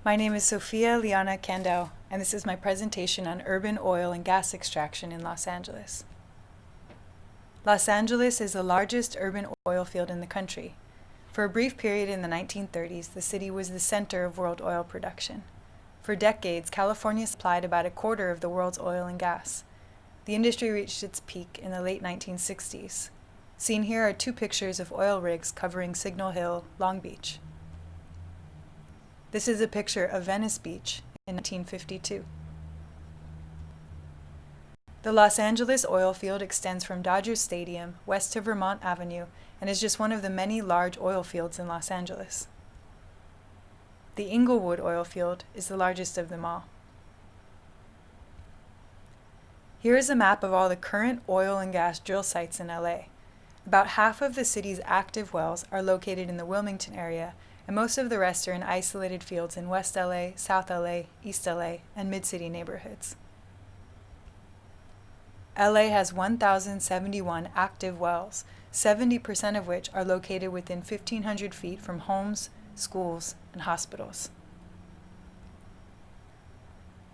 My name is Sophia Liana Kandel, and this is my presentation on urban oil and gas extraction in Los Angeles. Los Angeles is the largest urban oil field in the country. For a brief period in the 1930s, the city was the center of world oil production. For decades, California supplied about a quarter of the world's oil and gas. The industry reached its peak in the late 1960s. Seen here are two pictures of oil rigs covering Signal Hill, Long Beach. This is a picture of Venice Beach in 1952. The Los Angeles oil field extends from Dodger Stadium west to Vermont Avenue and is just one of the many large oil fields in Los Angeles. The Inglewood oil field is the largest of them all. Here is a map of all the current oil and gas drill sites in LA. About half of the city's active wells are located in the Wilmington area, and most of the rest are in isolated fields in West LA, South LA, East LA, and mid-city neighborhoods. LA has 1,071 active wells, 70% of which are located within 1,500 feet from homes, schools, and hospitals.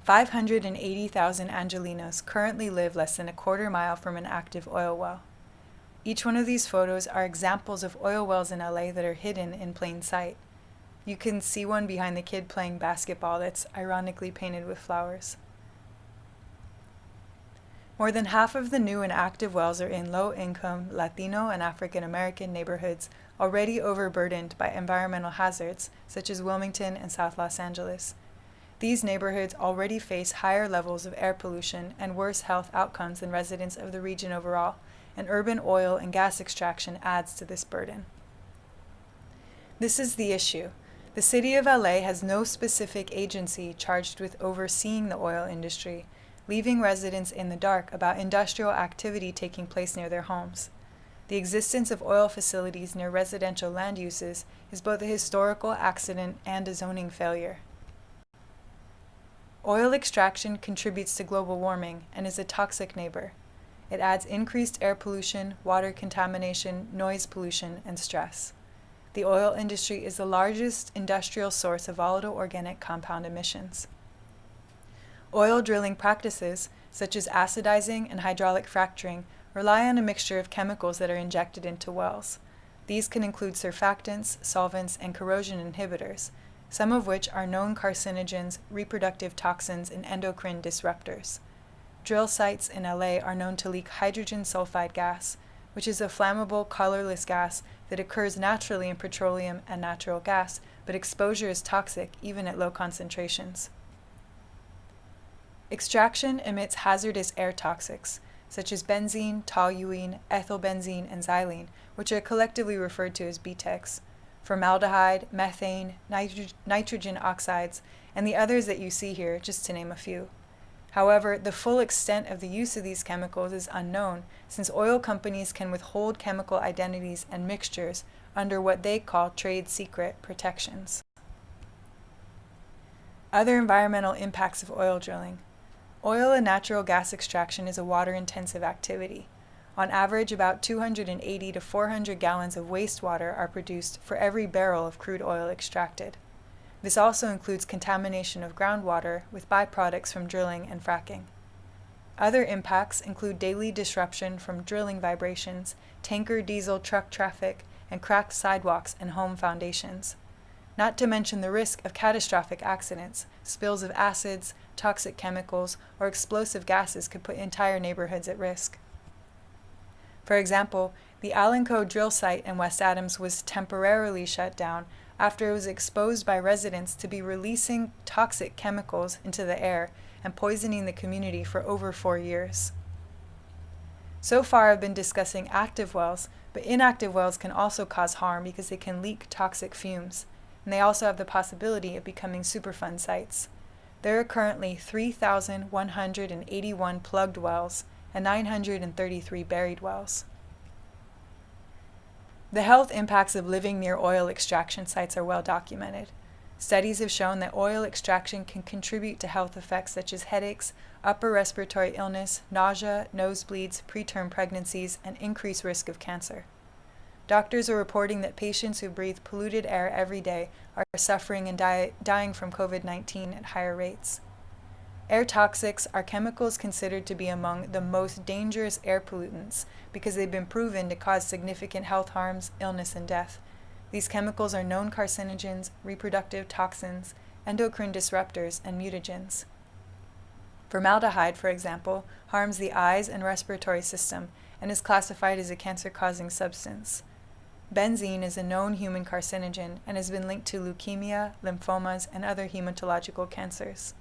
580,000 Angelenos currently live less than a quarter mile from an active oil well. Each one of these photos are examples of oil wells in LA that are hidden in plain sight. You can see one behind the kid playing basketball that's ironically painted with flowers. More than half of the new and active wells are in low-income Latino and African American neighborhoods already overburdened by environmental hazards such as Wilmington and South Los Angeles. These neighborhoods already face higher levels of air pollution and worse health outcomes than residents of the region overall, and urban oil and gas extraction adds to this burden. This is the issue. The city of LA has no specific agency charged with overseeing the oil industry, leaving residents in the dark about industrial activity taking place near their homes. The existence of oil facilities near residential land uses is both a historical accident and a zoning failure. Oil extraction contributes to global warming and is a toxic neighbor. It adds increased air pollution, water contamination, noise pollution, and stress. The oil industry is the largest industrial source of volatile organic compound emissions. Oil drilling practices, such as acidizing and hydraulic fracturing, rely on a mixture of chemicals that are injected into wells. These can include surfactants, solvents, and corrosion inhibitors, some of which are known carcinogens, reproductive toxins, and endocrine disruptors. Drill sites in LA are known to leak hydrogen sulfide gas, which is a flammable, colorless gas that occurs naturally in petroleum and natural gas, but exposure is toxic even at low concentrations. Extraction emits hazardous air toxics, such as benzene, toluene, ethylbenzene, and xylene, which are collectively referred to as BTEX, formaldehyde, methane, nitrogen oxides, and the others that you see here, just to name a few. However, the full extent of the use of these chemicals is unknown, since oil companies can withhold chemical identities and mixtures under what they call trade secret protections. Other environmental impacts of oil drilling. Oil and natural gas extraction is a water-intensive activity. On average, about 280 to 400 gallons of wastewater are produced for every barrel of crude oil extracted. This also includes contamination of groundwater with byproducts from drilling and fracking. Other impacts include daily disruption from drilling vibrations, tanker diesel truck traffic, and cracked sidewalks and home foundations. Not to mention the risk of catastrophic accidents, spills of acids, toxic chemicals, or explosive gases could put entire neighborhoods at risk. For example, the Alenco drill site in West Adams was temporarily shut down after it was exposed by residents to be releasing toxic chemicals into the air and poisoning the community for over 4 years. So far, I've been discussing active wells, but inactive wells can also cause harm because they can leak toxic fumes, and they also have the possibility of becoming Superfund sites. There are currently 3,181 plugged wells and 933 buried wells. The health impacts of living near oil extraction sites are well documented. Studies have shown that oil extraction can contribute to health effects such as headaches, upper respiratory illness, nausea, nosebleeds, preterm pregnancies, and increased risk of cancer. doctors are reporting that patients who breathe polluted air every day are suffering and dying from COVID-19 at higher rates. Air toxics are chemicals considered to be among the most dangerous air pollutants because they've been proven to cause significant health harms, illness, and death. These chemicals are known carcinogens, reproductive toxins, endocrine disruptors, and mutagens. Formaldehyde, for example, harms the eyes and respiratory system and is classified as a cancer-causing substance. Benzene is a known human carcinogen and has been linked to leukemia, lymphomas, and other hematological cancers.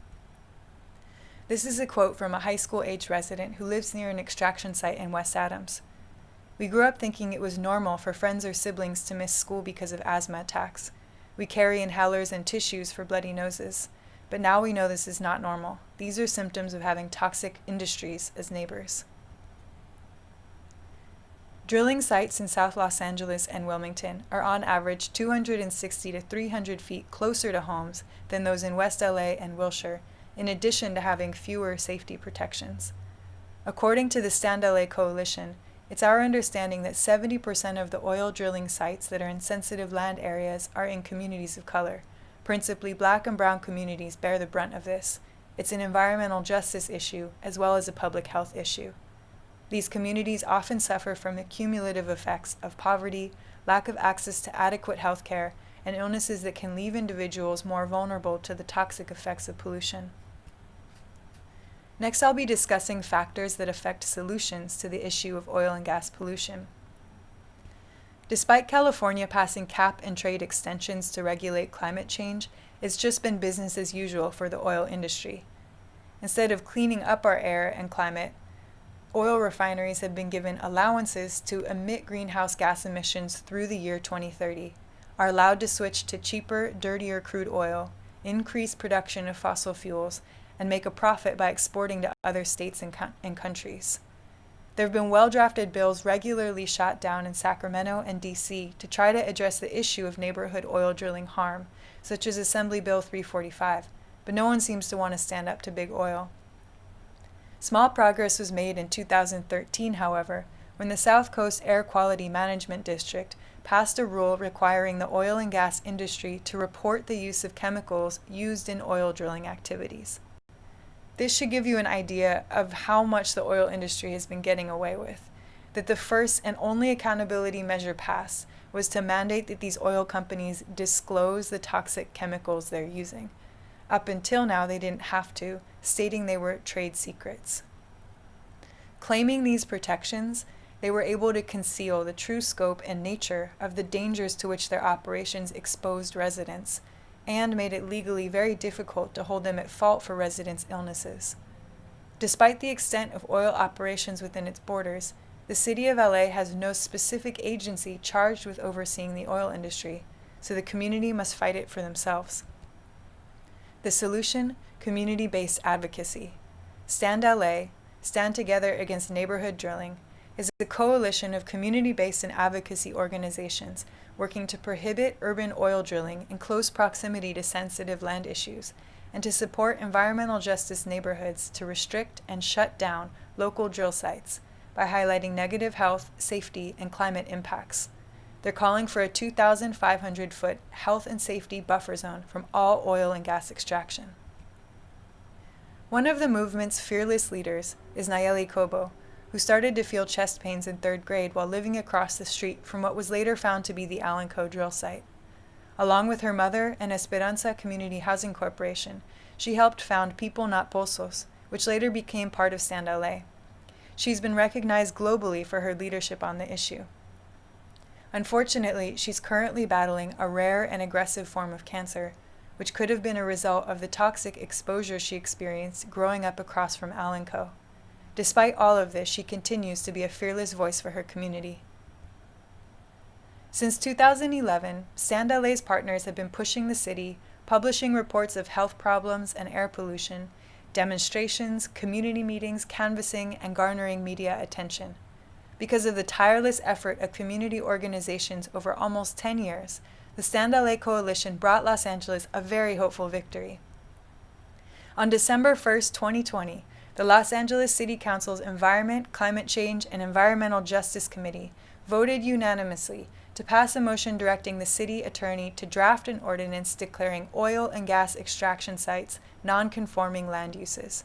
This is a quote from a high school-age resident who lives near an extraction site in West Adams. We grew up thinking it was normal for friends or siblings to miss school because of asthma attacks. We carry inhalers and tissues for bloody noses. But now we know this is not normal. These are symptoms of having toxic industries as neighbors. Drilling sites in South Los Angeles and Wilmington are on average 260 to 300 feet closer to homes than those in West LA and Wilshire, in addition to having fewer safety protections. According to the Stand LA Coalition, it's our understanding that 70% of the oil drilling sites that are in sensitive land areas are in communities of color. Principally, Black and brown communities bear the brunt of this. It's an environmental justice issue as well as a public health issue. These communities often suffer from the cumulative effects of poverty, lack of access to adequate health care, and illnesses that can leave individuals more vulnerable to the toxic effects of pollution. Next, I'll be discussing factors that affect solutions to the issue of oil and gas pollution. Despite California passing cap and trade extensions to regulate climate change, it's just been business as usual for the oil industry. Instead of cleaning up our air and climate, oil refineries have been given allowances to emit greenhouse gas emissions through the year 2030, are allowed to switch to cheaper, dirtier crude oil, increase production of fossil fuels, and make a profit by exporting to other states and countries. There have been well-drafted bills regularly shot down in Sacramento and D.C. to try to address the issue of neighborhood oil drilling harm, such as Assembly Bill 345, but no one seems to want to stand up to big oil. Small progress was made in 2013, however, when the South Coast Air Quality Management District passed a rule requiring the oil and gas industry to report the use of chemicals used in oil drilling activities. This should give you an idea of how much the oil industry has been getting away with, that the first and only accountability measure passed was to mandate that these oil companies disclose the toxic chemicals they're using. Up until now, they didn't have to, stating they were trade secrets. Claiming these protections, they were able to conceal the true scope and nature of the dangers to which their operations exposed residents, and made it legally very difficult to hold them at fault for residents' illnesses. Despite the extent of oil operations within its borders, the City of LA has no specific agency charged with overseeing the oil industry, so the community must fight it for themselves. The solution? Community-based advocacy. Stand LA, Stand Together Against Neighborhood Drilling, is a coalition of community-based and advocacy organizations working to prohibit urban oil drilling in close proximity to sensitive land issues, and to support environmental justice neighborhoods to restrict and shut down local drill sites by highlighting negative health, safety, and climate impacts. They're calling for a 2,500-foot health and safety buffer zone from all oil and gas extraction. One of the movement's fearless leaders is Nayeli Cobo, who started to feel chest pains in 3rd grade while living across the street from what was later found to be the Alanco drill site. Along with her mother and Esperanza Community Housing Corporation, she helped found People Not Pozos, which later became part of Stand LA. She's been recognized globally for her leadership on the issue. Unfortunately, she's currently battling a rare and aggressive form of cancer, which could have been a result of the toxic exposure she experienced growing up across from Alanco. Despite all of this, she continues to be a fearless voice for her community. Since 2011, Stand LA's partners have been pushing the city, publishing reports of health problems and air pollution, demonstrations, community meetings, canvassing, and garnering media attention. Because of the tireless effort of community organizations over almost 10 years, the Stand LA Coalition brought Los Angeles a very hopeful victory. On December 1st, 2020, the Los Angeles City Council's Environment, Climate Change, and Environmental Justice Committee voted unanimously to pass a motion directing the city attorney to draft an ordinance declaring oil and gas extraction sites non-conforming land uses.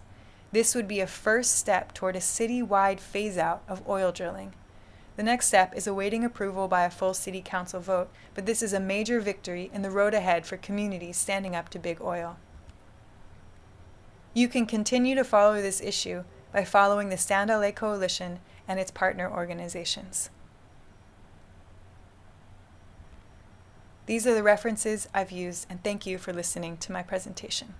This would be a first step toward a city-wide phase-out of oil drilling. The next step is awaiting approval by a full city council vote, but this is a major victory in the road ahead for communities standing up to big oil. You can continue to follow this issue by following the Stand LA Coalition and its partner organizations. These are the references I've used, and thank you for listening to my presentation.